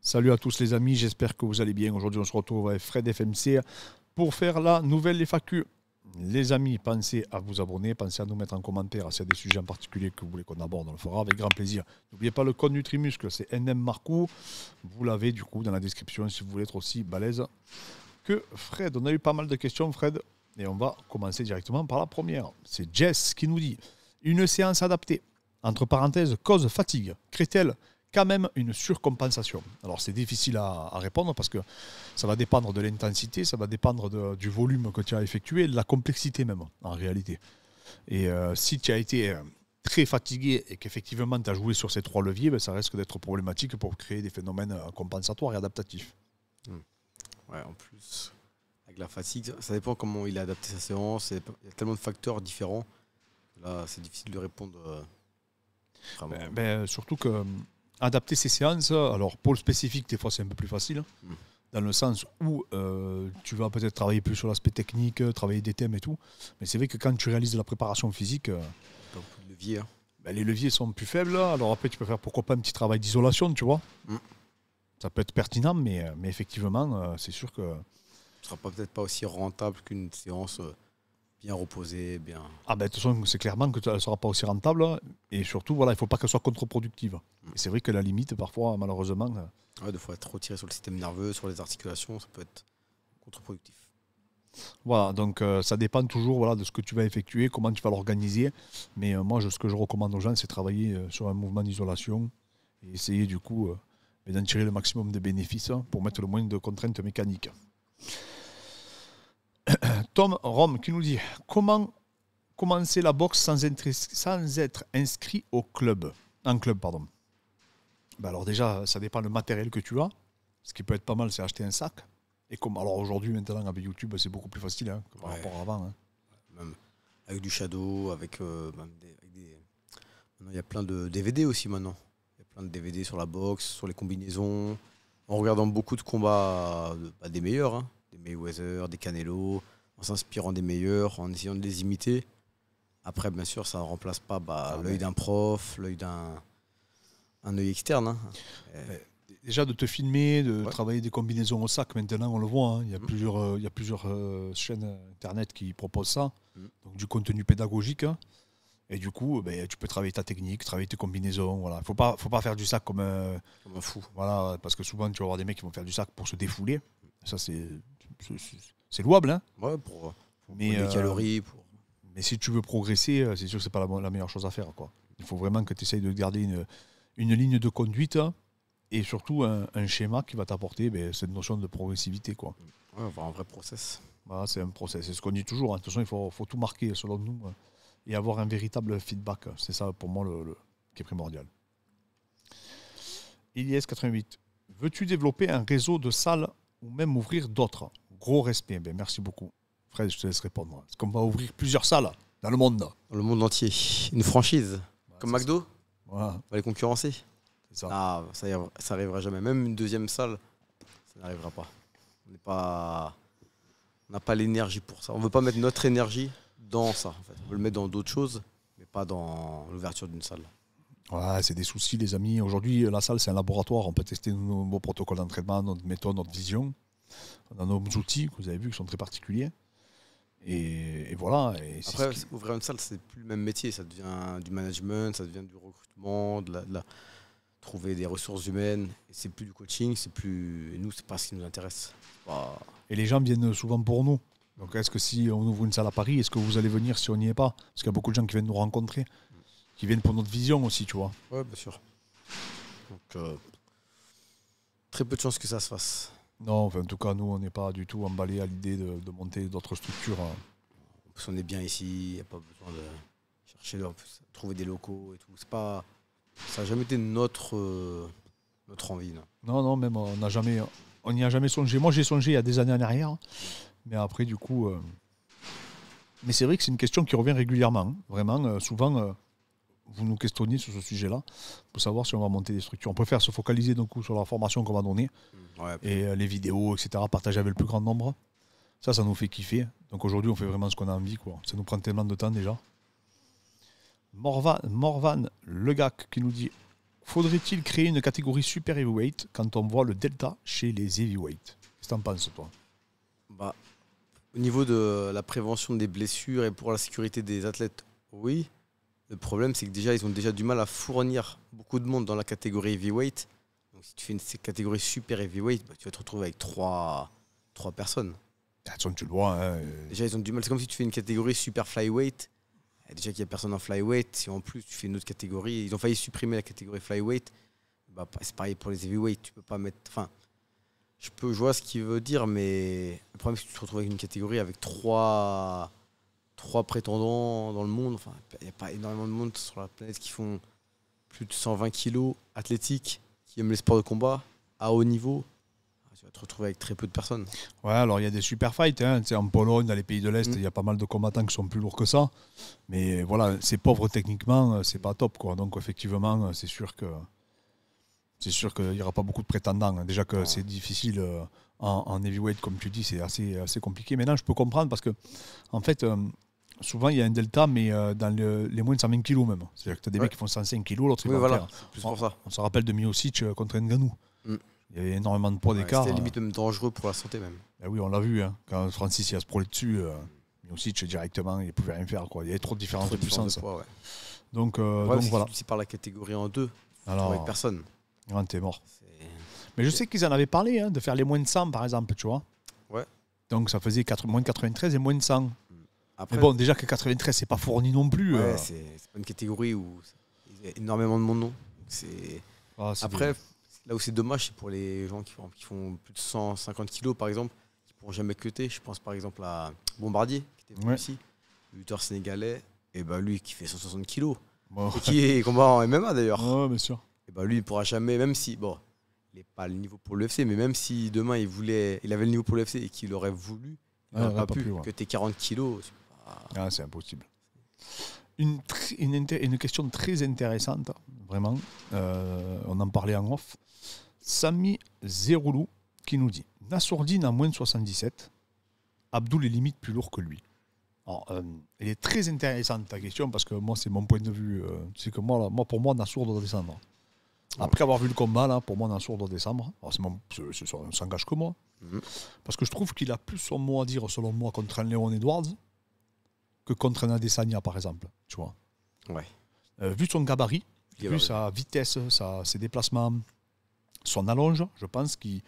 Salut à tous les amis, j'espère que vous allez bien. Aujourd'hui on se retrouve avec Fred FMC pour faire la nouvelle FAQ. Les amis, pensez à vous abonner, pensez à nous mettre en commentaire s'il y a des sujets en particulier que vous voulez qu'on aborde, on le fera avec grand plaisir. N'oubliez pas le code Nutrimuscle, c'est NM Marcou. Vous l'avez du coup dans la description si vous voulez être aussi balèze que Fred. On a eu pas mal de questions Fred et on va commencer directement par la première. C'est Jess qui nous dit « Une séance adaptée, entre parenthèses, cause fatigue, crée-t-elle quand même une surcompensation ?» Alors c'est difficile à répondre parce que ça va dépendre de l'intensité, ça va dépendre du volume que tu as effectué, de la complexité même en réalité. Et si tu as été très fatigué et qu'effectivement tu as joué sur ces trois leviers, ben, ça risque d'être problématique pour créer des phénomènes compensatoires et adaptatifs. Ouais, en plus, avec la fatigue, ça dépend comment il a adapté sa séance, il y a tellement de facteurs différents. Là, c'est difficile de répondre vraiment. Surtout que adapter ses séances, alors pour le spécifique, des fois c'est un peu plus facile, dans le sens où tu vas peut-être travailler plus sur l'aspect technique, travailler des thèmes et tout, mais c'est vrai que quand tu réalises de la préparation physique, Pas beaucoup de leviers. Les leviers sont plus faibles, alors après tu peux faire pourquoi pas un petit travail d'isolation, tu vois. Ça peut être pertinent, mais effectivement, c'est sûr que Ce sera peut-être pas aussi rentable qu'une séance bien reposée, bien... Ah ben de toute façon, c'est clairement que ça ne sera pas aussi rentable, et surtout, voilà, il ne faut pas qu'elle soit contre-productive. Et c'est vrai que la limite, parfois, malheureusement... Ouais, de fois être trop tiré sur le système nerveux, sur les articulations, ça peut être contre-productif. Voilà, donc ça dépend toujours voilà, de ce que tu vas effectuer, comment tu vas l'organiser. Mais moi, ce que je recommande aux gens, c'est travailler sur un mouvement d'isolation et essayer du coup d'en tirer le maximum de bénéfices pour mettre le moins de contraintes mécaniques. Tom Rome qui nous dit « Comment commencer la boxe sans être inscrit en club, pardon. » Ben alors déjà, ça dépend du matériel que tu as. Ce qui peut être pas mal, c'est acheter un sac. Et comme alors aujourd'hui, maintenant, avec YouTube, c'est beaucoup plus facile que par rapport à avant. Même avec du shadow, avec maintenant, il y a plein de DVD aussi maintenant. Il y a plein de DVD sur la boxe, sur les combinaisons. En regardant beaucoup de combats des meilleurs, des Mayweather, des Canelo, en s'inspirant des meilleurs, en essayant de les imiter. Après, bien sûr, ça ne remplace pas l'œil d'un prof, l'œil d'un œil externe. Déjà de te filmer, de travailler des combinaisons au sac, maintenant on le voit, il y a plusieurs chaînes internet qui proposent ça, donc du contenu pédagogique, et du coup tu peux travailler ta technique, travailler tes combinaisons, voilà. Faut pas faire du sac comme un fou. Voilà, parce que souvent tu vas avoir des mecs qui vont faire du sac pour se défouler, ça c'est louable, pour les calories. Mais si tu veux progresser, c'est sûr que c'est pas la meilleure chose à faire, quoi. Il faut vraiment que tu essayes de garder une ligne de conduite, et surtout un schéma qui va t'apporter cette notion de progressivité, quoi. Ouais, avoir un vrai process. Voilà, c'est un process, c'est ce qu'on dit toujours. De toute façon, il faut tout marquer selon nous et avoir un véritable feedback. C'est ça pour moi qui est primordial. Iliès88, veux-tu développer un réseau de salles ou même ouvrir d'autres? Gros respect, merci beaucoup. Fred, je te laisse répondre. Est-ce qu'on va ouvrir plusieurs salles dans le monde? Dans le monde entier. Une franchise. Comme McDo. Voilà. On va les concurrencer. Ça. Ah, ça n'arrivera jamais. Même une deuxième salle, ça n'arrivera pas. On n'a pas l'énergie pour ça. On ne veut pas mettre notre énergie dans ça. En fait. On veut le mettre dans d'autres choses, mais pas dans l'ouverture d'une salle. Ouais, c'est des soucis, les amis. Aujourd'hui, la salle, c'est un laboratoire. On peut tester nos protocoles d'entraînement, notre méthode, notre vision. On a nos outils, que vous avez vu, qui sont très particuliers. Et voilà. Et après, ouvrir une salle, c'est plus le même métier. Ça devient du management, ça devient du recrutement, trouver des ressources humaines. Et c'est plus du coaching, et nous, c'est pas ce qui nous intéresse. Et les gens viennent souvent pour nous. Donc est-ce que si on ouvre une salle à Paris, est-ce que vous allez venir si on n'y est pas? Parce qu'il y a beaucoup de gens qui viennent nous rencontrer, qui viennent pour notre vision aussi, tu vois. Oui, bien sûr. Donc, très peu de chances que ça se fasse. Non, enfin, en tout cas, nous, on n'est pas du tout emballés à l'idée de monter d'autres structures. En plus, on est bien ici, il n'y a pas besoin de chercher, trouver des locaux et tout. Ça n'a jamais été notre envie. Non, même on n'y a jamais songé. Moi, j'ai songé il y a des années en arrière, mais après, du coup... Mais c'est vrai que c'est une question qui revient régulièrement. Vraiment, souvent, vous nous questionnez sur ce sujet-là pour savoir si on va monter des structures. On préfère se focaliser d'un coup sur la formation qu'on va donner et les vidéos, etc., partager avec le plus grand nombre. Ça nous fait kiffer. Donc aujourd'hui, on fait vraiment ce qu'on a envie, quoi. Ça nous prend tellement de temps déjà. Morvan Legac qui nous dit Faudrait-il créer une catégorie super heavyweight quand on voit le delta chez les heavyweights? Qu'est-ce que t'en penses, toi? Bah, au niveau de la prévention des blessures et pour la sécurité des athlètes, oui. Le problème, c'est que déjà, ils ont déjà du mal à fournir beaucoup de monde dans la catégorie heavyweight. Donc, si tu fais une catégorie super heavyweight, bah, tu vas te retrouver avec trois personnes. Attention, tu le vois. Hein. Déjà, ils ont du mal. C'est comme si tu fais une catégorie super flyweight. Déjà qu'il n'y a personne en flyweight. Si en plus tu fais une autre catégorie, ils ont failli supprimer la catégorie flyweight. Bah, c'est pareil pour les heavyweight. Tu peux pas mettre. Enfin, je vois ce qu'il veut dire, mais le problème, c'est que tu te retrouves avec une catégorie avec trois prétendants dans le monde. Enfin, il n'y a pas énormément de monde sur la planète qui font plus de 120 kilos, athlétiques, qui aiment les sports de combat à haut niveau. Tu vas te retrouver avec très peu de personnes. Ouais, alors il y a des super fights. Hein. En Pologne, dans les pays de l'Est, il y a pas mal de combattants qui sont plus lourds que ça. Mais voilà, c'est pauvre techniquement, c'est pas top, quoi. Donc effectivement, c'est sûr qu'il n'y aura pas beaucoup de prétendants. Déjà que c'est difficile en heavyweight, comme tu dis, c'est assez compliqué. Maintenant, je peux comprendre parce que, en fait, souvent il y a un delta, mais dans les moins de 120 kilos même. C'est-à-dire que tu as des mecs qui font 105 kilos, l'autre il va faire. C'est plus pour ça. On se rappelle de Miocic contre Ngannou. Il y avait énormément de poids d'écart. C'était limite même dangereux pour la santé même. Ben oui, on l'a vu. Hein. Quand Francis il a se prolé dessus, Miocic directement, il ne pouvait rien faire. Quoi. Il y avait trop de différences de puissance. Poids, ouais. Donc voilà. Si tu sépares la catégorie en deux, alors, avec personne. T'es mort. Mais je sais qu'ils en avaient parlé, hein, de faire les moins de 100 par exemple, tu vois. Ouais. Donc ça faisait moins de 93 et moins de 100. Après, mais bon, déjà que 93, c'est pas fourni non plus. Ouais, c'est pas une catégorie où il y a énormément de monde, non. Après, là où c'est dommage, c'est pour les gens qui font plus de 150 kilos, par exemple, qui ne pourront jamais cutter. Je pense par exemple à Bombardier, qui était venu ici, lutteur sénégalais, et bah lui qui fait 160 kilos, et qui est combat en MMA d'ailleurs. Ouais, bien sûr. Et bah lui, il ne pourra jamais, même si, bon, il n'est pas le niveau pour l'UFC, mais même si demain il avait le niveau pour l'UFC et qu'il aurait voulu, il n'aurait pas pu, que tes 40 kilos. C'est impossible. Une question très intéressante, vraiment. On en parlait en off. Sami Zeroulou qui nous dit Nassourdine a moins de 77, Abdoul est limite plus lourd que lui. Alors, elle est très intéressante ta question parce que moi c'est mon point de vue. C'est que moi pour moi Nassour doit descendre. Après avoir vu le combat là, pour moi Nassour doit descendre. Alors ça s'engage que moi. Parce que je trouve qu'il a plus son mot à dire selon moi contre un Léon Edwards que contre un Adesanya par exemple. Tu vois. Ouais. Vu son gabarit, vu sa vitesse, ses déplacements, son allonge, je pense qu'il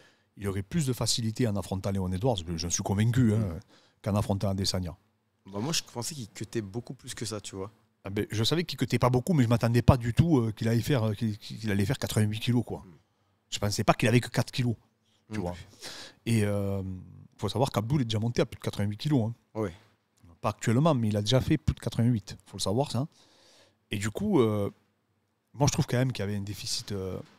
aurait plus de facilité en affrontant Léon Edwards, j'en suis convaincu, qu'en affrontant Adesanya. Bah moi, je pensais qu'il cutait beaucoup plus que ça, tu vois. Je savais qu'il cutait pas beaucoup, mais je ne m'attendais pas du tout qu'il allait faire 88 kilos. Quoi. Je ne pensais pas qu'il avait que 4 kilos. Tu vois. Et il faut savoir qu'Abdoul est déjà monté à plus de 88 kilos. Hein. Oui. Pas actuellement, mais il a déjà fait plus de 88. Il faut le savoir, ça. Et du coup... moi, je trouve quand même qu'il y avait un déficit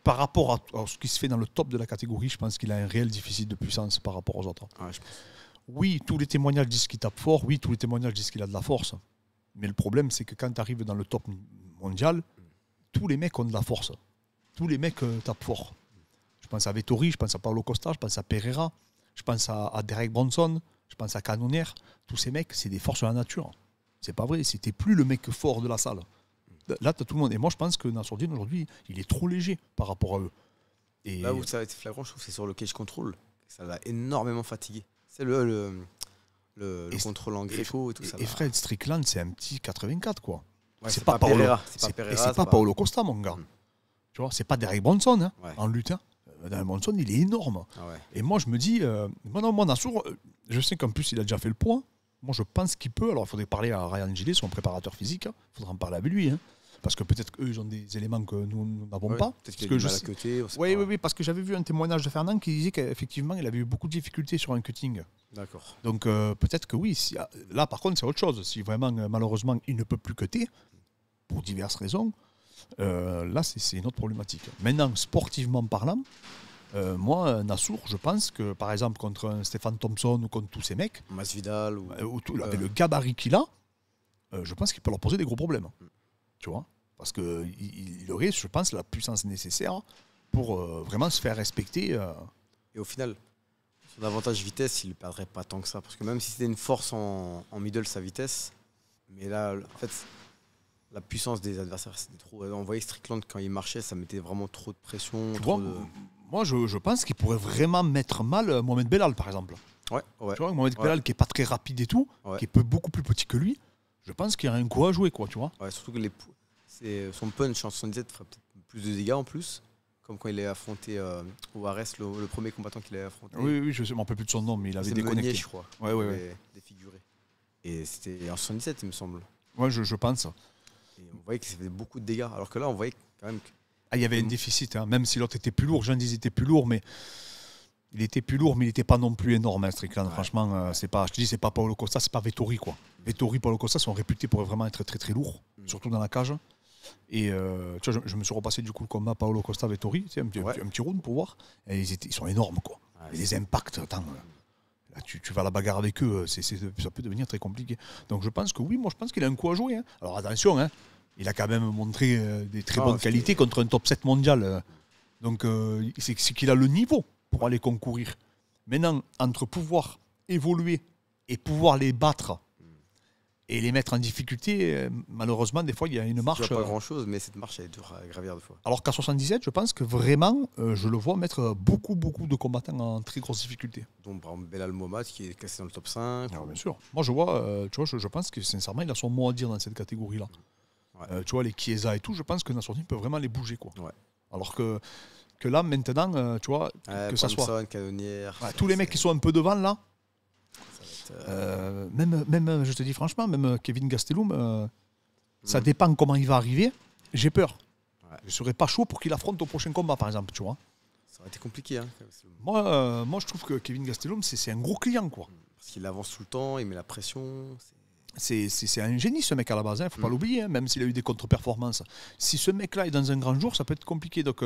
par rapport à ce qui se fait dans le top de la catégorie. Je pense qu'il a un réel déficit de puissance par rapport aux autres. Ouais, je pense. Oui, tous les témoignages disent qu'il tape fort. Oui, tous les témoignages disent qu'il a de la force. Mais le problème, c'est que quand tu arrives dans le top mondial, tous les mecs ont de la force. Tous les mecs tapent fort. Je pense à Vettori, je pense à Paulo Costa, je pense à Pereira, je pense à Derek Bronson, je pense à Cannonier. Tous ces mecs, c'est des forces de la nature. C'est pas vrai. C'était plus le mec fort de la salle. Là, tu as tout le monde. Et moi, je pense que Nassourdine, aujourd'hui, il est trop léger par rapport à eux. Et là où ça a été flagrant, je trouve, c'est sur le cage control. Ça l'a énormément fatigué. C'est le contrôle en gréco et tout ça. Et Fred Strickland, c'est un petit 84, quoi. Ouais, c'est pas Pereira. C'est pas Paulo Costa, mon gars. Tu vois, c'est pas Derek Bronson hein, en lutte. Hein. Derek Bronson, il est énorme. Et moi, je me dis, moi, Nassour, je sais qu'en plus, il a déjà fait le point. Moi, je pense qu'il peut. Alors, il faudrait parler à Ryan Gillet, son préparateur physique. Il faudra en parler avec lui. Hein. Parce que peut-être qu'eux, ils ont des éléments que nous n'avons pas. Peut-être qu'il a du mal à cutter. Oui, parce que j'avais vu un témoignage de Fernand qui disait qu'effectivement, il avait eu beaucoup de difficultés sur un cutting. D'accord. Donc, peut-être que oui. Là, par contre, c'est autre chose. Si vraiment, malheureusement, il ne peut plus cutter, pour diverses raisons, là, c'est une autre problématique. Maintenant, sportivement parlant, moi, Nassour, je pense que, par exemple, contre un Stéphane Thompson ou contre tous ces mecs, Masvidal avec le gabarit qu'il a, je pense qu'il peut leur poser des gros problèmes. Tu vois, parce qu'il aurait, je pense, la puissance nécessaire pour vraiment se faire respecter. Et au final, son avantage vitesse, il ne perdrait pas tant que ça. Parce que même si c'était une force en middle, sa vitesse, mais là, en fait, la puissance des adversaires, c'était trop. On voyait Strickland quand il marchait, ça mettait vraiment trop de pression. Tu trop vois, de... moi, je pense qu'il pourrait vraiment mettre mal Mohamed Bellal, par exemple. Ouais. Tu vois, Mohamed Bellal qui est pas très rapide et tout, qui est beaucoup plus petit que lui, je pense qu'il y a un coup à jouer, quoi, tu vois. Ouais, surtout que son punch en 77 ferait peut-être plus de dégâts en plus. Comme quand il est affronté au Ares, le premier combattant qu'il a affronté. Oui, je ne me rappelle plus de son nom, mais il avait déconnecté. Meunier, je crois. Ouais. Défiguré. Et c'était en 77, il me semble. Ouais, je pense. Et on voyait que ça faisait beaucoup de dégâts. Alors que là, on voyait quand même il y avait un déficit, hein. Même si l'autre était plus lourd. Jean disait était plus lourd, mais il était plus lourd, mais il n'était pas non plus énorme, hein, Strickland. Ouais. Franchement, c'est pas, je te dis, c'est pas Paulo Costa, c'est pas Vettori, quoi. Vettori, Paulo Costa sont réputés pour vraiment être très très lourds, surtout dans la cage. Et tu vois, je me suis repassé du coup le combat Paulo Costa Vettori, tu sais, un petit round pour voir. Et ils sont énormes, quoi. Et les impacts, attends, là, tu vas à la bagarre avec eux, ça peut devenir très compliqué. Donc je pense que oui, moi je pense qu'il a un coup à jouer. Hein. Alors attention, hein, il a quand même montré des très bonnes qualités contre un top 7 mondial. Donc c'est qu'il a le niveau pour aller concourir. Maintenant, entre pouvoir évoluer et pouvoir les battre et les mettre en difficulté, malheureusement, des fois, il y a une marche. Pas grand-chose, mais cette marche, elle est dure à gravir des fois. Alors qu'à 77, je pense que vraiment, je le vois mettre beaucoup de combattants en très grosse difficulté. Donc, par exemple, Belal Mohamed, qui est classé dans le top 5. Bien sûr. Moi, je vois, tu vois, je pense que sincèrement, il a son mot à dire dans cette catégorie-là. Ouais. Tu vois, les Chiesa et tout, je pense que Nassourdine peut vraiment les bouger, quoi. Ouais. Alors que là, maintenant, tu vois, que ça soit. Canonnière, tous les mecs qui sont un peu devant, là. Même, je te dis franchement, même Kevin Gastelum, ça dépend comment il va arriver. J'ai peur. Ouais. Je serais pas chaud pour qu'il affronte au prochain combat, par exemple, tu vois. Ça aurait été compliqué. Hein, moi, je trouve que Kevin Gastelum, c'est un gros client, quoi. Parce qu'il avance tout le temps, il met la pression. C'est un génie, ce mec à la base. Faut pas l'oublier, hein, même s'il a eu des contre-performances. Si ce mec-là est dans un grand jour, ça peut être compliqué. Donc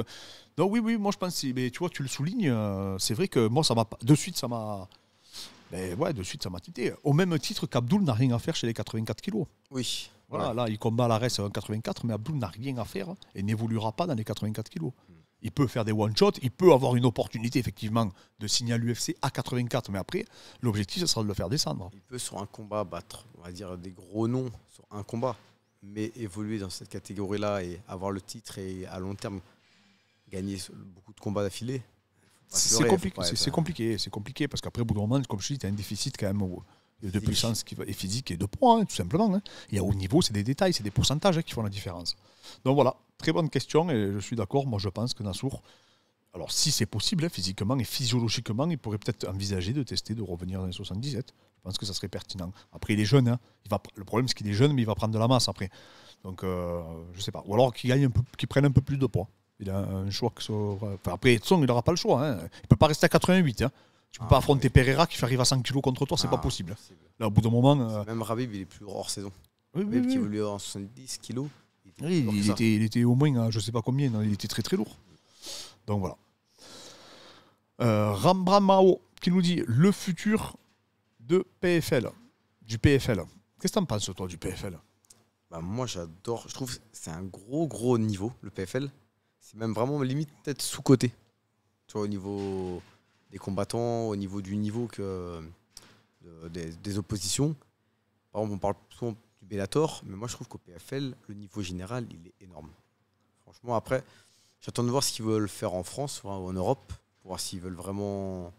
oui, moi je pense. Mais tu vois, tu le soulignes. C'est vrai que moi, ça m'a de suite, ça m'a. De suite, ça m'a tité. Au même titre qu'Abdoul n'a rien à faire chez les 84 kilos. Oui. Voilà, là, il combat à l'ARES en 84, mais Abdoul n'a rien à faire et n'évoluera pas dans les 84 kilos. Il peut faire des one-shots, il peut avoir une opportunité, effectivement, de signer à l'UFC à 84, mais après, l'objectif, ce sera de le faire descendre. Il peut, sur un combat, battre, on va dire, des gros noms sur un combat, mais évoluer dans cette catégorie-là et avoir le titre et, à long terme, gagner beaucoup de combats d'affilée. C'est compliqué parce qu'après, au bout d'un moment, comme je dis, tu as un déficit quand même de puissance et physique et de poids, hein, tout simplement. Hein. Et au niveau, c'est des détails, c'est des pourcentages qui font la différence. Donc voilà, très bonne question et je suis d'accord. Moi, je pense que Nassour, alors si c'est possible, hein, physiquement et physiologiquement, il pourrait peut-être envisager de tester de revenir dans les 77. Je pense que ça serait pertinent. Après, il est jeune. Hein. Le problème, c'est qu'il est jeune, mais il va prendre de la masse après. Donc, je sais pas. Ou alors qu'il prenne un peu plus de poids. Il a un choix que après, de toute façon, il n'aura pas le choix. Hein. Il ne peut pas rester à 88. Hein. Tu ne peux pas affronter Pereira qui fait arriver à 100 kg contre toi, c'est pas possible. Là, au bout d'un moment. Même Rabib, il est plus hors saison. Oui, qui évolue en 70 kg. Il était au moins à je ne sais pas combien. Il était très très lourd. Donc voilà. Rambra Mao qui nous dit le futur du PFL. Qu'est-ce que tu en penses, toi, du PFL? Moi, j'adore. Je trouve que c'est un gros niveau, le PFL. C'est même vraiment limite peut-être sous-coté. Tu vois, au niveau des combattants, au niveau du niveau des oppositions. Par exemple, on parle souvent du Bellator, mais moi je trouve qu'au PFL, le niveau général, il est énorme. Franchement, après, j'attends de voir ce qu'ils veulent faire en France ou en Europe, pour voir s'ils veulent vraiment.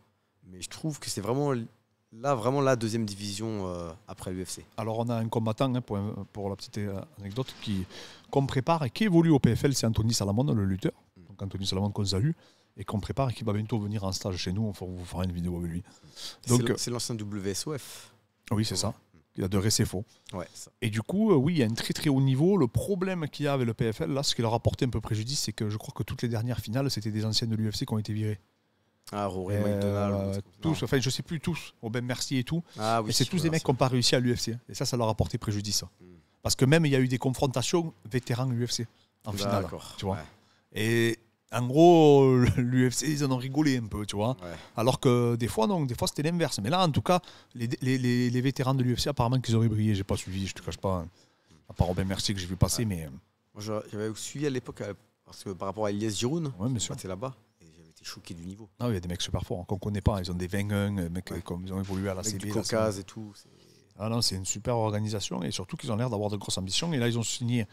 Mais je trouve que c'est vraiment la deuxième division après l'UFC. Alors on a un combattant, hein, pour la petite anecdote, qu'on prépare et qui évolue au PFL, c'est Anthony Salamon, le lutteur. Donc Anthony Salamon qu'on salue et qu'on prépare et qui va bientôt venir en stage chez nous. On vous fera une vidéo avec lui. C'est l'ancien WSOF. Oui, c'est ça. Il a de RCFO. Ouais, et du coup, oui, il y a un très très haut niveau. Le problème qu'il y a avec le PFL, là, ce qui leur a apporté un peu préjudice, c'est que je crois que toutes les dernières finales, c'était des anciens de l'UFC qui ont été virés. Ah, Rory McDonald. Tous, enfin, je sais plus tous. Ben Merci et tout. Ah, oui, et c'est tous des mecs qui n'ont pas réussi à l'UFC. Et ça leur a apporté préjudice. Parce que même, il y a eu des confrontations vétérans UFC en finale. Tu vois. Ouais. Et en gros, l'UFC, ils en ont rigolé un peu, tu vois. Ouais. Alors que des fois, non, des fois c'était l'inverse. Mais là, en tout cas, les vétérans de l'UFC, apparemment qu'ils auraient brillé. J'ai pas suivi, je te cache pas. À part Robin Mercier que j'ai vu passer, mais. Moi, j'avais suivi à l'époque, parce que par rapport à Elias Giroun, c'était là-bas. Et j'avais été choqué du niveau. Ah, il y a des mecs super forts qu'on connaît pas. Ils ont des 21, mecs comme ils ont évolué à la avec CB. Du Caucase et tout. Ah non, c'est une super organisation et surtout qu'ils ont l'air d'avoir de grosses ambitions. Et là, ils ont signé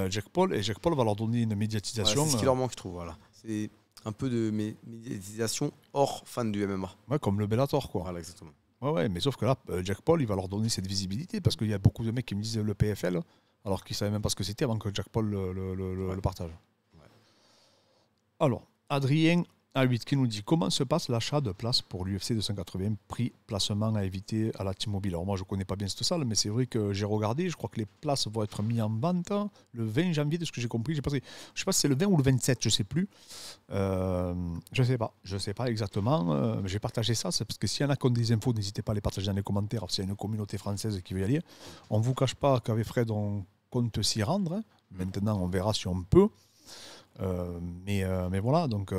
Jake Paul et Jake Paul va leur donner une médiatisation. C'est ce qui leur manque, je trouve. Voilà. C'est un peu de médiatisation hors fan du MMA. Ouais, comme le Bellator, quoi. Voilà, exactement. Ouais, mais sauf que là, Jake Paul, il va leur donner cette visibilité parce qu'il y a beaucoup de mecs qui me disent le PFL alors qu'ils ne savaient même pas ce que c'était avant que Jake Paul le partage. Ouais. Alors, Adrien A8 qui nous dit comment se passe l'achat de places pour l'UFC 280, prix, placement à éviter à la T-Mobile. Alors moi je ne connais pas bien cette salle, mais c'est vrai que j'ai regardé, je crois que les places vont être mises en vente le 20 janvier de ce que j'ai compris. Je ne sais pas si c'est le 20 ou le 27, je ne sais plus. Je ne sais pas exactement. J'ai partagé ça, c'est parce que s'il y en a qui ont des infos, n'hésitez pas à les partager dans les commentaires. S'il y a une communauté française qui veut y aller, on ne vous cache pas qu'avec Fred on compte s'y rendre. Hein. Maintenant on verra si on peut. Mais voilà, donc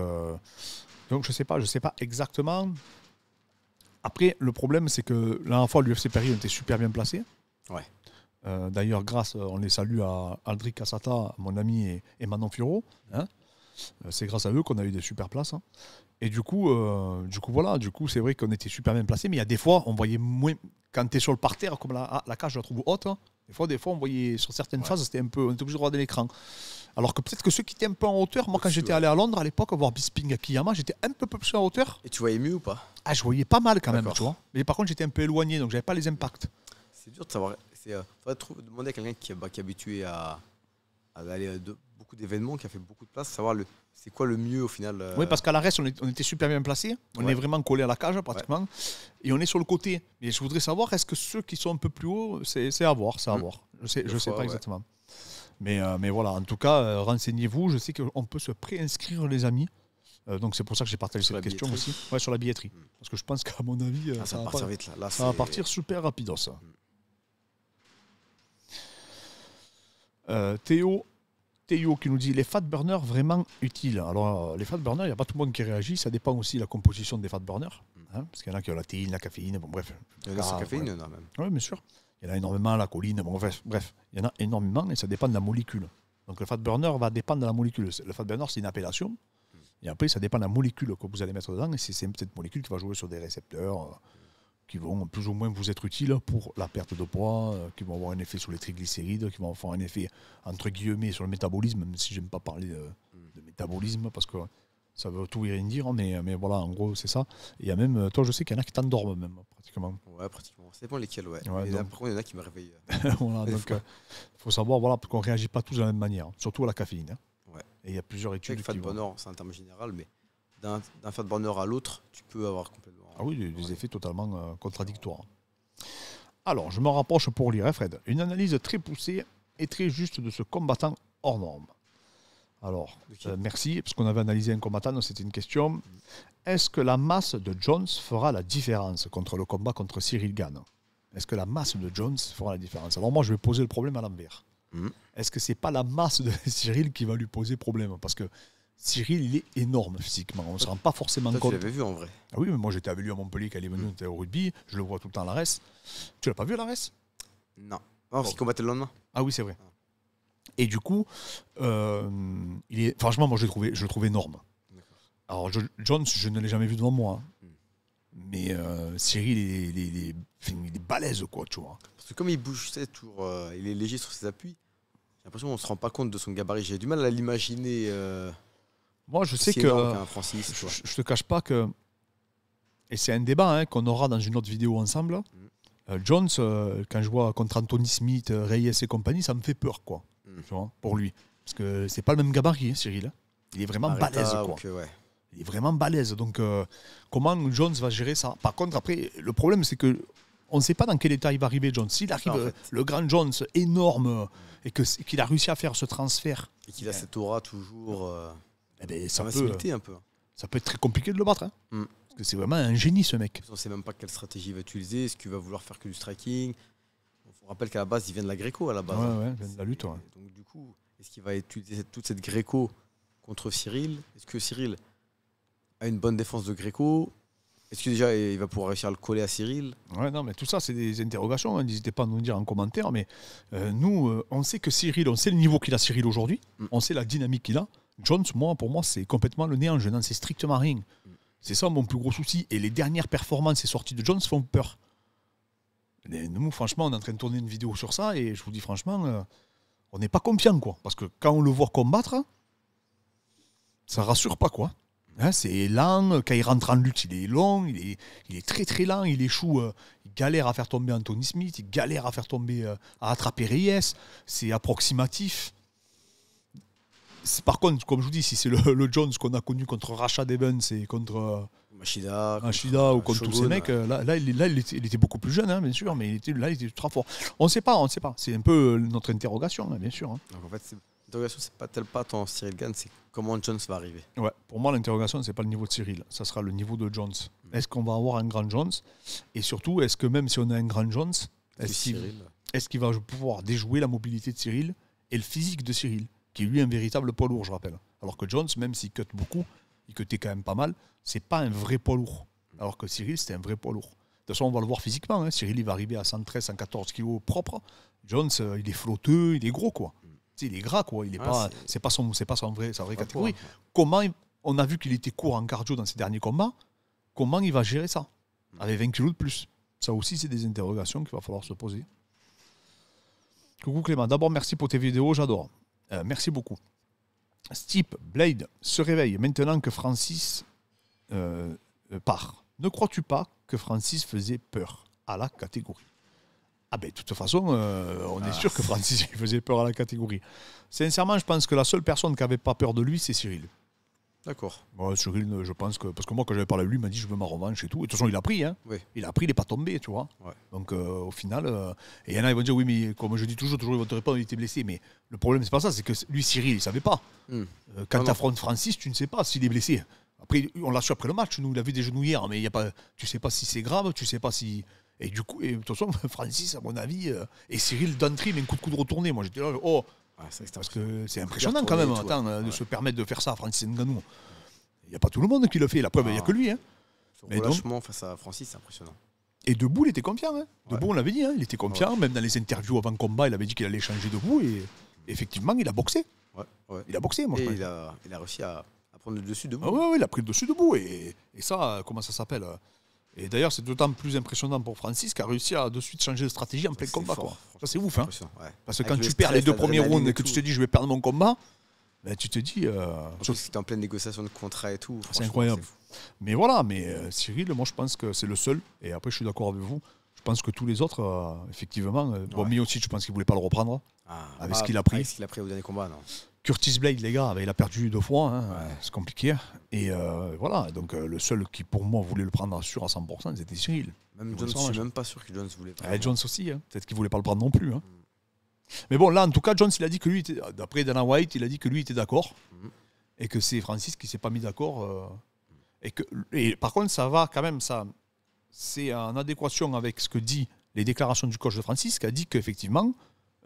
je sais pas exactement. Après, le problème, c'est que la dernière fois, l'UFC Paris était super bien placé. Ouais. D'ailleurs, on les salue à Aldric Cassata, mon ami, et Manon Furo. Hein. C'est grâce à eux qu'on a eu des super places. Hein. Et du coup, c'est vrai qu'on était super bien placé, mais il y a des fois, on voyait moins. Quand tu es sur le parterre, comme la cage, je la trouve haute. Hein, des fois, on voyait sur certaines phases, on était obligé de regarder l'écran. Alors que peut-être que ceux qui étaient un peu en hauteur, moi quand j'étais allé à Londres à l'époque voir Bisping Akiyama, j'étais un peu plus en hauteur. Et tu voyais mieux ou pas? Ah, je voyais pas mal quand même, tu vois. Mais par contre, j'étais un peu éloigné, donc j'avais pas les impacts. C'est dur de savoir. Il faudrait demander à quelqu'un qui est habitué à aller à beaucoup d'événements, qui a fait beaucoup de place, savoir c'est quoi le mieux au final. Oui, parce qu'à l'arrêt, on était super bien placés. On est vraiment collé à la cage pratiquement. Ouais. Et on est sur le côté. Et je voudrais savoir, est-ce que ceux qui sont un peu plus hauts, c'est à voir, c'est à voir. Je sais pas exactement. Mais voilà, en tout cas, renseignez-vous. Je sais qu'on peut se préinscrire, les amis. Donc c'est pour ça que j'ai partagé cette question aussi. Ouais, sur la billetterie. Parce que je pense qu'à mon avis, ça va partir vite. Là, ça va partir super rapidos. Théo qui nous dit les fat burners vraiment utiles. Alors les fat burners, il n'y a pas tout le monde qui réagit. Ça dépend aussi de la composition des fat burners. Hein, parce qu'il y en a qui ont la théine, la caféine. Bon, bref. Il y en a la caféine, il y en a même. Oui, bien sûr. Il y en a énormément, la choline, bon, bref, il y en a énormément et ça dépend de la molécule. Donc le fat burner va dépendre de la molécule. Le fat burner, c'est une appellation. Et après, ça dépend de la molécule que vous allez mettre dedans. Et c'est cette molécule qui va jouer sur des récepteurs qui vont plus ou moins vous être utiles pour la perte de poids, qui vont avoir un effet sur les triglycérides, qui vont avoir un effet, entre guillemets, sur le métabolisme, même si je n'aime pas parler de métabolisme, parce que ça veut tout et rien dire, mais voilà, en gros, c'est ça. Et il y a même, toi, je sais qu'il y en a qui t'endorment même, pratiquement. Ouais, pratiquement. Ça dépend lesquels, ouais. Il y en a qui me réveillent. Voilà, donc, il faut savoir, voilà, qu'on ne réagit pas tous de la même manière, surtout à la caféine. Hein. Ouais. Et il y a plusieurs études. Le fat burner, c'est un terme général, mais d'un fat burner à l'autre, tu peux avoir complètement. Ah oui, des effets totalement contradictoires. Alors, je me rapproche pour lire, Fred. Une analyse très poussée et très juste de ce combattant hors norme. Alors, merci, parce qu'on avait analysé un combattant, donc c'était une question. Est-ce que la masse de Jones fera la différence contre le combat contre Cyril Gane? Est-ce que la masse de Jones fera la différence? Alors moi, je vais poser le problème à l'envers. Est-ce que c'est pas la masse de Cyril qui va lui poser problème? Parce que Cyril, il est énorme physiquement. On ne se rend pas forcément compte. Tu l'avais vu en vrai? Ah oui, mais moi j'étais avec lui à Montpellier quand il est venu au rugby. Je le vois tout le temps à l'ARES. Tu l'as pas vu à l'ARES? Non. Parce qu'il combattait le lendemain. Ah oui, c'est vrai. Et du coup, franchement, moi je le trouve énorme. Alors, Jones, je ne l'ai jamais vu devant moi. Hein. Mais Cyril, il est balèze, quoi, tu vois. Parce que comme il bouge, toujours, il est léger sur ses appuis. J'ai l'impression qu'on ne se rend pas compte de son gabarit. J'ai du mal à l'imaginer. Moi, je sais que. Je te cache pas que. Et c'est un débat qu'on aura dans une autre vidéo ensemble. Jones, quand je vois contre Anthony Smith, Reyes et compagnie, ça me fait peur, quoi. Tu vois, pour lui. Parce que c'est pas le même gabarit, hein, Cyril. Il est vraiment balèze, quoi. Il est vraiment balèze. Donc, comment Jones va gérer ça? Par contre, après, le problème, c'est que on ne sait pas dans quel état il va arriver, Jones. S'il arrive, le grand Jones, énorme, et qu'il a réussi à faire ce transfert. Et qu'il a cette aura toujours. Ça peut un peu. Ça peut être très compliqué de le battre. Hein. Parce que c'est vraiment un génie, ce mec. On ne sait même pas quelle stratégie il va utiliser. Est-ce qu'il va vouloir faire que du striking? On rappelle qu'à la base, il vient de la Gréco, à la base. Ouais, il vient de la lutte. Ouais. Donc, du coup, est-ce qu'il va utiliser toute cette Gréco contre Cyril? Est-ce que Cyril a une bonne défense de Gréco? Est-ce que déjà il va pouvoir réussir à le coller à Cyril? Ouais, non, mais tout ça, c'est des interrogations. Hein. N'hésitez pas à nous dire en commentaire. Mais nous, on sait que Cyril, on sait le niveau qu'il a, Cyril, aujourd'hui. On sait la dynamique qu'il a. Jones, pour moi, c'est complètement le néant. Je n'en sais strictement rien. C'est ça mon plus gros souci. Et les dernières performances et sorties de Jones font peur. Nous, franchement, on est en train de tourner une vidéo sur ça et je vous dis franchement, on n'est pas confiant, quoi. Parce que quand on le voit combattre, ça rassure pas, quoi. Hein, c'est lent, quand il rentre en lutte, il est long, il est très très lent, il échoue, il galère à faire tomber Anthony Smith, il galère à faire tomber, à attraper Reyes, c'est approximatif. Par contre, comme je vous dis, si c'est le Jones qu'on a connu contre Rashad Evans et contre Machida ou contre tous ces mecs, là, il était beaucoup plus jeune, hein, bien sûr, mais il était très fort. On ne sait pas. C'est un peu notre interrogation, hein, bien sûr. Hein. Donc en fait, l'interrogation, c'est pas tant Cyril Gane, c'est comment Jones va arriver. Ouais, pour moi, l'interrogation, c'est pas le niveau de Cyril, ça sera le niveau de Jones. Est-ce qu'on va avoir un grand Jones? Et surtout, est-ce que même si on a un grand Jones, est-ce qu'il va pouvoir déjouer la mobilité de Cyril et le physique de Cyril, qui est lui un véritable poids lourd, je rappelle. Alors que Jones, même s'il cut beaucoup, il cutait quand même pas mal, c'est pas un vrai poids lourd. Alors que Cyril, c'était un vrai poids lourd. De toute façon, on va le voir physiquement. Hein. Cyril, il va arriver à 113, 114 kilos propre. Jones, il est flotteux, il est gros, quoi. Il est gras, quoi. Il est pas, c'est pas sa vraie catégorie. Comment on a vu qu'il était court en cardio dans ses derniers combats. Comment il va gérer ça avec 20 kilos de plus? Ça aussi, c'est des interrogations qu'il va falloir se poser. Coucou Clément. D'abord, merci pour tes vidéos, j'adore. Merci beaucoup. Stipe, Blade se réveille maintenant que Francis part. Ne crois-tu pas que Francis faisait peur à la catégorie? Ah ben, de toute façon, on est sûr que Francis il faisait peur à la catégorie. Sincèrement, je pense que la seule personne qui n'avait pas peur de lui, c'est Cyril. D'accord. Moi, Cyril, je pense que... Parce que moi, quand j'avais parlé à lui, il m'a dit « je veux ma revanche » et tout. Et de toute façon, il a pris. Hein. Oui. Il a pris, il n'est pas tombé, tu vois. Ouais. Donc, au final... et il y en a, ils vont dire « oui, mais comme je dis toujours, ils vont te répondre, il était blessé. » Mais le problème, c'est pas ça. C'est que lui, Cyril, il ne savait pas. Quand tu affrontes Francis, tu ne sais pas s'il est blessé. Après, on l'a su après le match. Nous, il a vu des genoux hier. Mais il y a pas, tu ne sais pas si c'est grave. Tu ne sais pas si... Et du coup, de toute façon, Francis, à mon avis... et Cyril d'entrée, mais un coup de retourné. Moi, j'étais là, oh... parce que c'est impressionnant quand même, de se permettre de faire ça à Francis Ngannou. Il n'y a pas tout le monde qui le fait. La preuve, il n'y a que lui. Hein. Son relâchement face à Francis, c'est impressionnant. Et debout, il était confiant. Hein. Debout, on l'avait dit. Hein. Il était confiant. Même dans les interviews avant le combat, il avait dit qu'il allait changer debout. Et effectivement, il a boxé. Il a boxé, moi, et il a réussi à prendre le dessus debout. Oui, il a pris le dessus debout. Et ça, comment ça s'appelle? Et d'ailleurs, c'est d'autant plus impressionnant pour Francis qui a réussi à de suite changer de stratégie en plein combat. Quoi. Ça, c'est ouf. Hein. Parce que quand tu perds les deux premiers rounds et que tu te dis, je vais perdre mon combat, ben, tu te dis... c'était en pleine négociation de contrat et tout. C'est incroyable. Mais voilà, Cyril, moi je pense que c'est le seul. Et après, je suis d'accord avec vous. Je pense que tous les autres, effectivement... Bon, aussi, je pense qu'il ne voulait pas le reprendre. Avec ce qu'il a pris. Avec ce qu'il a pris au dernier combat, non. Curtis Blade, les gars, il a perdu 2 fois. Hein, c'est compliqué. Et voilà, donc le seul qui, pour moi, voulait le prendre sûr à 100%, c'était Cyril. Même Jones, je suis même pas sûr que Jones voulait le prendre. Jones aussi, hein. Peut-être qu'il ne voulait pas le prendre non plus. Hein. Mais bon, là, en tout cas, Jones, il a dit que lui, d'après Dana White, il a dit que lui était d'accord. Et que c'est Francis qui ne s'est pas mis d'accord. Et par contre, ça va quand même, c'est en adéquation avec ce que dit les déclarations du coach de Francis, qui a dit qu'effectivement,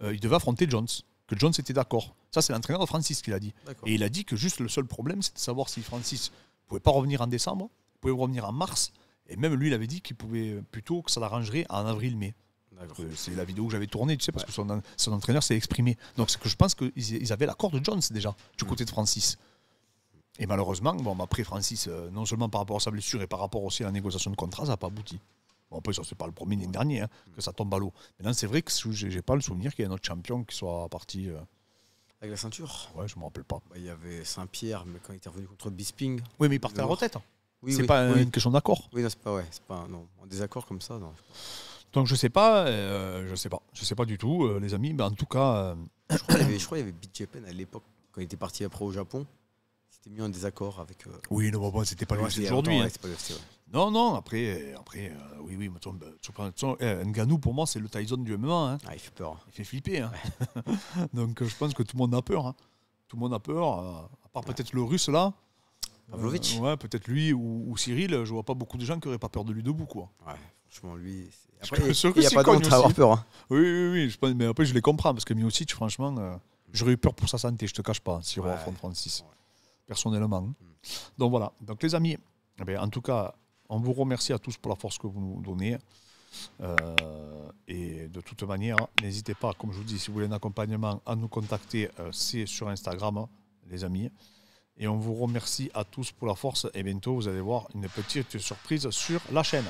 il devait affronter Jones. Que Jones était d'accord. Ça, c'est l'entraîneur de Francis qui l'a dit. D'accord. Et il a dit que juste le seul problème, c'est de savoir si Francis ne pouvait pas revenir en décembre, pouvait revenir en mars. Et même lui, il avait dit qu'il pouvait plutôt que ça l'arrangerait en avril-mai. C'est la vidéo que j'avais tournée, tu sais, parce que son entraîneur s'est exprimé. Donc c'est que je pense qu'ils avaient l'accord de Jones déjà, du côté de Francis. Et malheureusement, après Francis, non seulement par rapport à sa blessure et par rapport aussi à la négociation de contrat, ça n'a pas abouti. Bon, après, ça, c'est pas le premier l'année dernière que ça tombe à l'eau. Maintenant, c'est vrai que j'ai pas le souvenir qu'il y ait un autre champion qui soit parti. Avec la ceinture? Ouais, je me rappelle pas. Il y avait Saint-Pierre, mais quand il était revenu contre Bisping. Oui, mais il partait à la retraite. Oui, c'est pas une question d'accord. Oui, non, c'est pas un désaccord comme ça. Non. Donc je sais pas, je sais pas du tout, les amis. Mais en tout cas, je crois qu'il y avait BJ Penn à l'époque quand il était parti après au Japon. C'était mis en désaccord avec. Oui, non, bon, c'était pas lui aujourd'hui. Hein. Non, après, oui. Ngannou pour moi c'est le Tyson du MMA. Hein. Il fait peur. Il fait flipper. Hein. Donc je pense que tout le monde a peur. Hein. Tout le monde a peur, à part peut-être le Russe là. Pavlovitch. Peut-être lui ou Cyril. Je vois pas beaucoup de gens qui auraient pas peur de lui debout, quoi. Ouais, franchement lui. Après, il n'y a pas de honte à avoir peur. Hein. Oui, je pense, mais après je les comprends parce que Miocic, franchement, j'aurais eu peur pour sa santé. Je te cache pas, si on affronte Francis. Personnellement. Donc voilà. Donc les amis, en tout cas, on vous remercie à tous pour la force que vous nous donnez. Et de toute manière, n'hésitez pas, comme je vous dis, si vous voulez un accompagnement, à nous contacter. C'est sur Instagram, les amis. Et on vous remercie à tous pour la force. Et bientôt, vous allez voir une petite surprise sur la chaîne.